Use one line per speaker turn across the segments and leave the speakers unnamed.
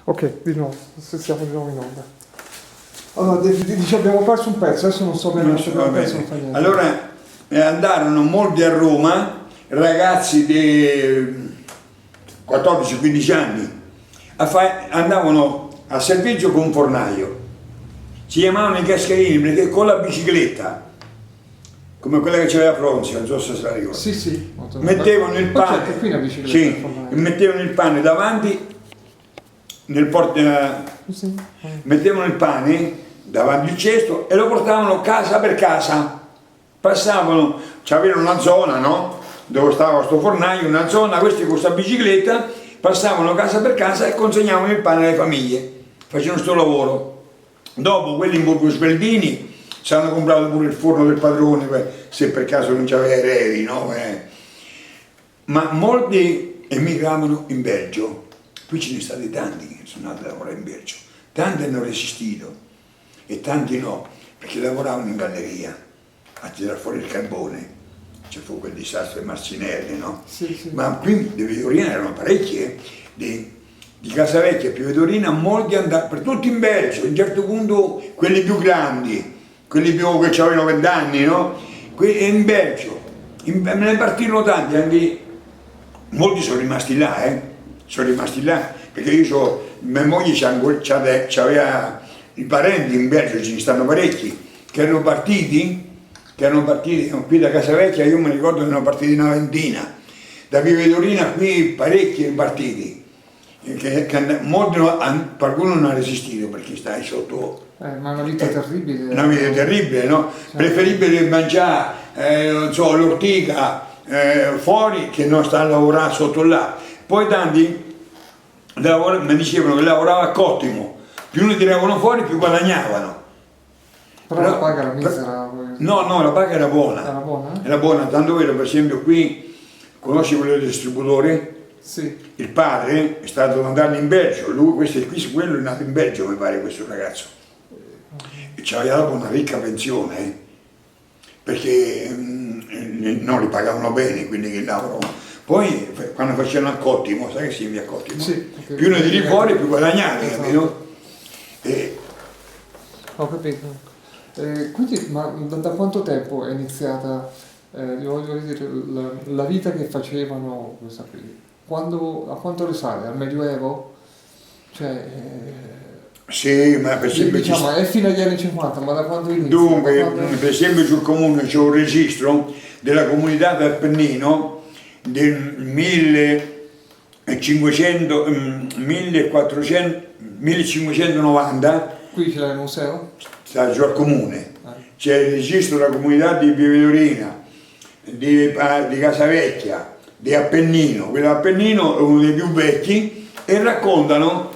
Ok, di nuovo, se siamo di nuovo in onda. Allora, dice abbiamo perso un pezzo, adesso non so bene se abbiamo perso, non fa niente.
Allora andarono molti a Roma, ragazzi di 14-15 anni, andavano a servizio con un fornaio. Si chiamavano i cascherini perché con la bicicletta, come quella che c'aveva Fronzio, non so se la ricorda.
Sì, sì.
Mettevano il pane,
qui una bicicletta,
sì, mettevano il pane davanti
sì.
mettevano il pane davanti al cesto e lo portavano casa per casa. Passavano, c'avevano una zona, no? Dove stava questo fornaio, una zona, questi con questa bicicletta passavano casa per casa e consegnavano il pane alle famiglie. Facevano questo lavoro. Dopo quelli in Borgo Sveldini si hanno comprato pure il forno del padrone, se per caso non c'aveva eredi, no? Ma molti emigravano in Belgio. Qui ce ne sono stati tanti che sono andati a lavorare in Belgio. Tanti hanno resistito e tanti no, perché lavoravano in galleria a tirare fuori il carbone. Ci fu quel disastro di Marcinelli, no?
Sì, sì.
Ma qui di Vedorina erano parecchie, di Casavecchia e Vedorina, molti andavano, per tutti in Belgio, a un certo punto quelli più grandi, quelli più che avevano 20 anni, no? In Belgio, me ne partirono tanti, anche molti sono rimasti là, sono rimasti là, perché mia moglie c'aveva i parenti in Belgio, ce ne stanno parecchi, che erano partiti qui da Casavecchia, io mi ricordo che erano partiti una ventina, da Via Vedorina qui parecchi partiti, qualcuno non ha resistito perché stai sotto.
Ma è una vita terribile.
Una vita terribile, no? Certo. Preferibile mangiare, non so, l'ortica fuori che non sta a lavorare sotto là. Poi tanti mi dicevano che lavorava a Cottimo, più ne tiravano fuori più guadagnavano.
Però la paga era misera.
No, la paga era buona.
Era buona?
Era buona, tanto vero, per esempio qui, conosci quello del distributore?
Sì.
Il padre è stato andato in Belgio, quello è nato in Belgio, mi pare, questo ragazzo. E c'aveva dopo una ricca pensione, perché non li pagavano bene, quindi che lavoravano. Poi quando facevano a Cottimo, sai che si via a Cottimo?
Sì,
più ne tiri fuori più guadagnavi,
esatto.
capito?
Ho capito. Quindi, ma da quanto tempo è iniziata, voglio dire, la vita che facevano questa qui? A quanto risale? Al Medioevo? Cioè,
sì, ma per esempio
diciamo, è fino agli anni 50, ma da quando inizia?
Dunque, per esempio sul comune c'è un registro della comunità d'Appennino del 1590.
Qui c'è il museo?
Sta giù al comune. C'è il registro della comunità di Via Vedorina, di Casavecchia, di Appennino. Quello Appennino è uno dei più vecchi e raccontano,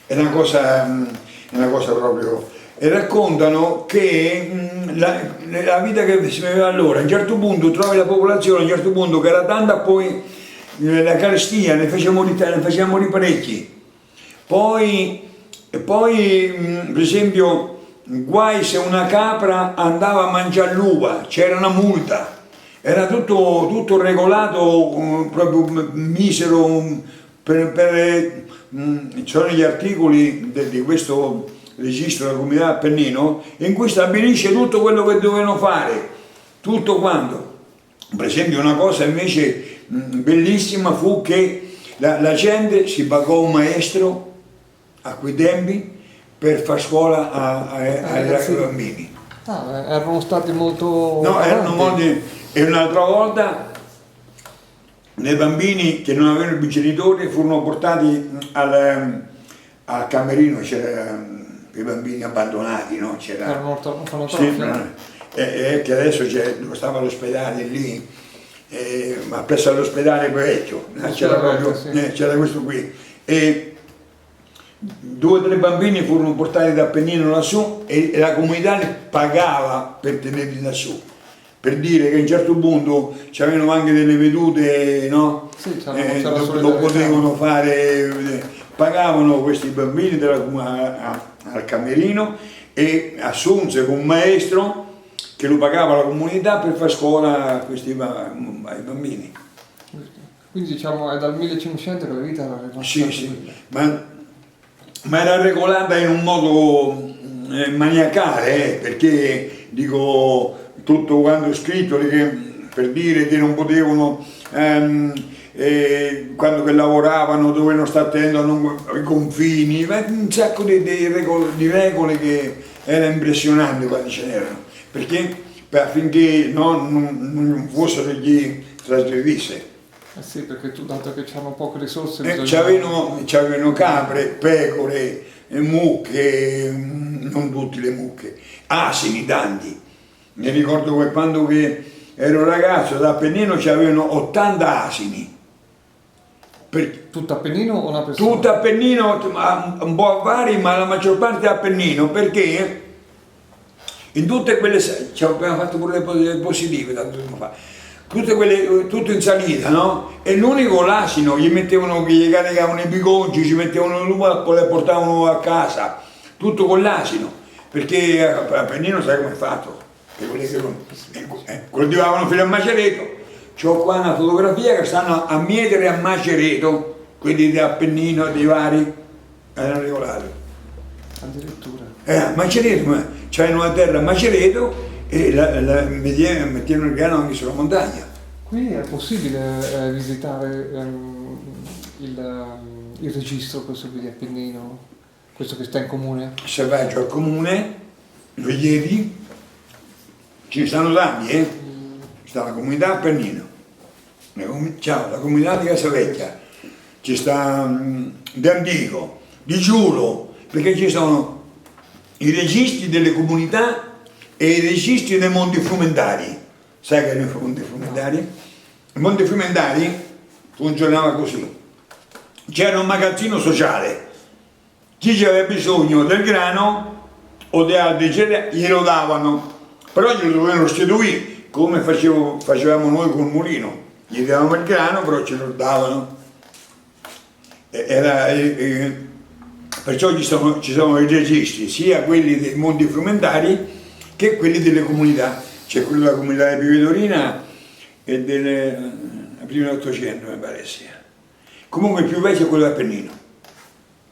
è una cosa proprio, e raccontano che la vita che si viveva allora, a un certo punto trovi la popolazione, a un certo punto che era tanta, poi la carestia ne faceva morire parecchi. Poi per esempio, guai se una capra andava a mangiare l'uva, c'era una multa. Era tutto regolato, proprio misero, sono gli articoli di questo registro della comunità Appennino in cui stabilisce tutto quello che dovevano fare, tutto quanto. Per esempio una cosa invece bellissima fu che la gente si pagò un maestro a quei tempi per far scuola ai bambini.
Erano stati molto...
No, erano molti. E un'altra volta dei bambini che non avevano i genitori furono portati al camerino, c'erano i bambini abbandonati, no?
Erano
che adesso stava all'ospedale lì, ma presso all'ospedale vecchio, c'era questo qui. E 2 o 3 bambini furono portati da Appennino lassù e la comunità li pagava per tenerli lassù. Per dire che a un certo punto c'erano anche delle vedute, no?
Sì,
lo potevano fare, pagavano questi bambini al camerino e assunse un maestro che lo pagava la comunità per fare scuola ai bambini.
Quindi diciamo è dal 1500 che la vita era rimasta.
Sì, ma ma era regolata in un modo maniacale, perché dico tutto quanto scritto per dire che non potevano, quando che lavoravano dovevano stare attenti ai confini, un sacco di regole che era impressionante quando ce n'erano, perché affinché non fossero gli trasgredisse.
Sì, perché tu, dato che hanno poche risorse,
C'avevano capre, pecore, mucche, non tutte le mucche, asini tanti. Mi ricordo che quando ero ragazzo ad Appennino c'avevano 80 asini.
Tutto Appennino o una persona?
Tutto Appennino, un po' vari, ma la maggior parte Appennino, perché in tutte quelle, ci abbiamo fatto pure le positive tanto tempo fa, tutto in salita, no? E l'unico l'asino gli mettevano, gli caricavano i bigoggi, ci mettevano l'uva e le portavano a casa, tutto con l'asino, perché a Appennino sai come è fatto, che quelli che coltivavano fino a Macereto. C'ho qua una fotografia che stanno a Mietere e a Macereto, quelli di Appennino, dei vari, erano regolati.
Addirittura.
Macereto, c'è una terra a Macereto e mettevano il grano anche sulla montagna.
Qui è possibile visitare il registro, questo qui di Appennino, questo che sta in comune?
Se vai giù al comune, lo vedi, ce ne stanno tanti, Ci sta la comunità Appennino, c'è la comunità di Casavecchia, ci sta di Antico, di Giulo, perché ci sono i registri delle comunità e i registri dei Monti Frumentari. Sai che erano i Monti Frumentari? I Monti Frumentari funzionava così. C'era un magazzino sociale, chi aveva bisogno del grano o di altri cereali glielo davano, però glielo dovevano restituire, come facevamo noi col mulino. Gli davamo il grano, però ce lo davano. Perciò ci sono i registri, sia quelli dei Monti Frumentari che quelli delle comunità. C'è quello della comunità di Pivedorina e del primo dell'Ottocento, mi pare sia. Comunque il più vecchio è quello d'Appennino.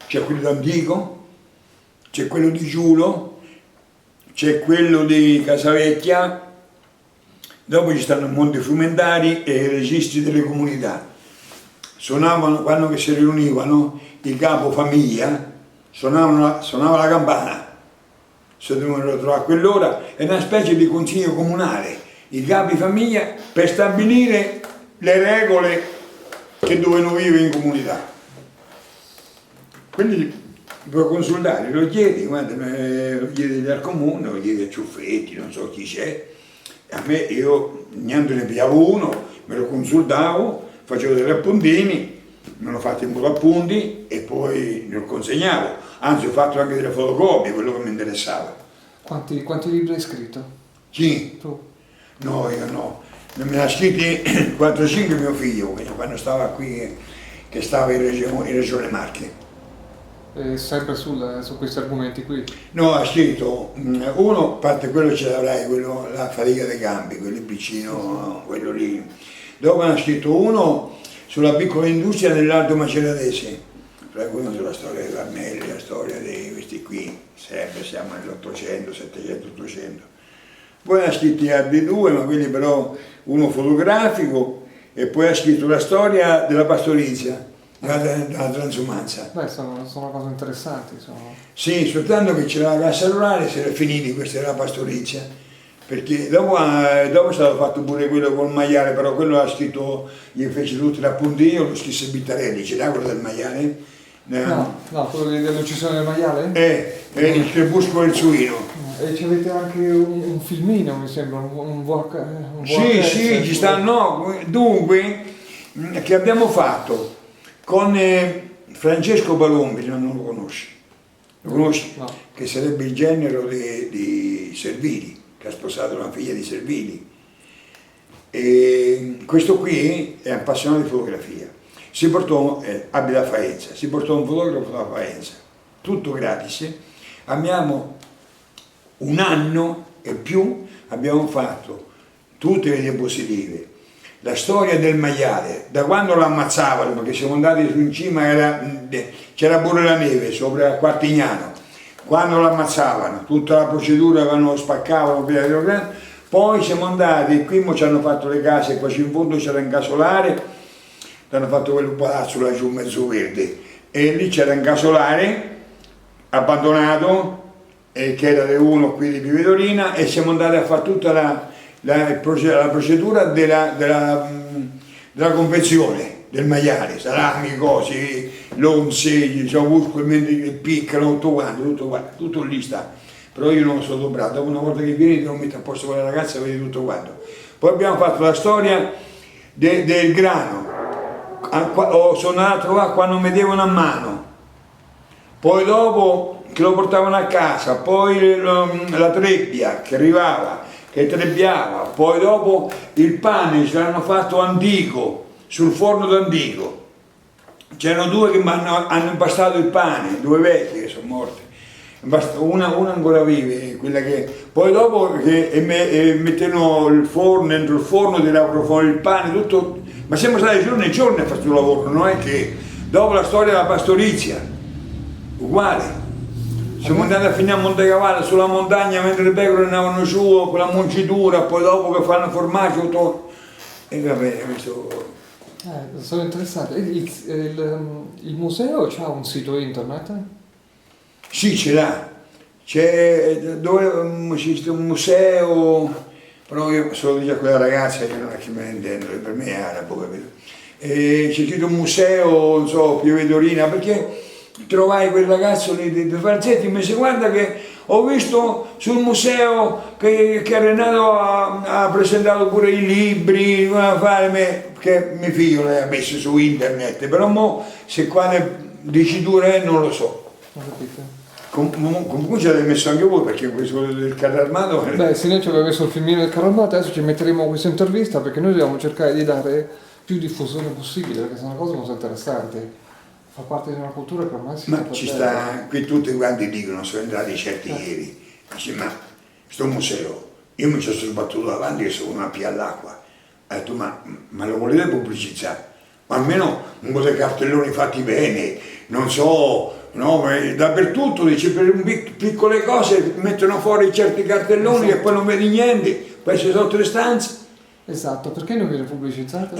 C'è quello d'Antico, c'è quello di Giulo, c'è quello di Casavecchia, dopo ci stanno i Monti Frumentari e i registri delle comunità. Suonavano, quando che si riunivano, i capofamiglia, suonava la campana. Se dovevano trovare a quell'ora, è una specie di consiglio comunale, i capi famiglia per stabilire le regole che dovevano vivere in comunità. Quindi puoi consultare, lo chiedi, lo chiedi al comune, lo chiedi a Ciuffetti, non so chi c'è. A me, io niente ne pigliavo uno, me lo consultavo, facevo degli appuntini, me l'ho fatto in modo appunti e poi lo consegnavo. Anzi, ho fatto anche delle fotocopie, quello che mi interessava.
Quanti libri hai scritto?
Chi?
Tu?
No, io no. Me ne ha scritti 4-5 mio figlio, quando stava qui, che stava in regione Marche.
Sempre su questi argomenti qui?
No, ha scritto uno, a parte quello ce l'avrai, quello, la fatica dei campi, quello piccino, quello lì. Dopo ha scritto uno sulla piccola industria nell'Alto Maceratese, sulla storia dei Carmeli, la storia di questi qui, sempre siamo nell'800, 700, 800. Poi ha scritto altri due, ma quelli però uno fotografico, e poi ha scritto la storia della pastorizia, della transumanza.
Beh, sono cose interessanti.
Sì, soltanto che c'era la cassa rurale, si era finiti, questa era la pastorizia, perché dopo è stato fatto pure quello col maiale, però quello ha scritto, gli fece tutti gli appunti io, lo scrisse Bittarelli, ce l'ha quello del maiale?
No, quello dell'uccisione del maiale?
Il crepuscolo del suino.
E c'avete anche un filmino, mi sembra, un
Sì, ci stanno, dunque, che abbiamo fatto con Francesco Palombi, non lo conosci? Lo conosci?
No.
Che sarebbe il genero di Servili, che ha sposato una figlia di Servili. E questo qui è appassionato di fotografia. Abita a Faenza, si portò un fotografo da Faenza, tutto gratis. Abbiamo un anno e più, abbiamo fatto tutte le diapositive, la storia del maiale, da quando lo ammazzavano, perché siamo andati su in cima, c'era pure la neve sopra Quartignano, quando lo ammazzavano, tutta la procedura, lo spaccavano, poi siamo andati, qui ci hanno fatto le case, qua in fondo c'era un casolare, hanno fatto quel palazzo là giù mezzo verde, e lì c'era un casolare abbandonato, che era di uno qui di Pivedolina, e siamo andati a fare tutta la procedura della confezione del maiale, salami, cose, l'onze, ciausco, il piccolo, tutto lì sta. Però io non sono bravo, una volta che vieni te lo metti a posto con la ragazza e vedi tutto quanto. Poi abbiamo fatto la storia del grano, sono andato a trovare quando mettevano a mano, poi dopo che lo portavano a casa, poi la trebbia che arrivava, che trebbiava, poi dopo il pane ce l'hanno fatto antico, sul forno d'antico. C'erano due che hanno impastato il pane, due vecchi che sono morti. Una ancora vive, quella che poi dopo che mettevano il forno, dentro il forno tiravano fuori il pane, tutto, ma siamo stati giorni e giorni a fare questo lavoro, non è che dopo la storia della pastorizia, uguale. Siamo andati a finire a Montecavallo sulla montagna mentre le pecore andavano su con la muncitura, poi dopo che fanno formaggio tutto. E va bene, questo.
Sono interessante. Il museo ha un sito internet?
Sì, ce l'ha. C'è un museo, però io sono già quella ragazza che non è che me ne intendo, per me è arabo, capito? C'è scritto un museo, non so, Pivedolina, perché trovai quel ragazzo di Falzetti e mi disse: guarda che ho visto sul museo che Renato ha presentato pure i libri, che mio figlio le ha messi su internet, però mo se quale dicitura è non lo so.
Ho capito.
Comunque ce l'avete messo anche voi, perché questo del carro armato.
Beh, sì, noi ci abbiamo messo il filmino del carro armato, adesso ci metteremo questa intervista perché noi dobbiamo cercare di dare più diffusione possibile, perché sono una cosa molto interessante. Fa parte di una cultura che ormai si
Ma ci sta, qui tutti quanti dicono, sono entrati certi ieri, dice, ma sto museo, io mi ci sono sbattuto davanti e sono una pia all'acqua. Ho detto, ma lo volete pubblicizzare? Ma almeno un po' di cartelloni fatti bene, non so, no, dappertutto, dice, per piccole cose mettono fuori certi cartelloni, esatto, e poi non vedi niente, poi ci sono 3 stanze.
Esatto, perché non viene pubblicizzato?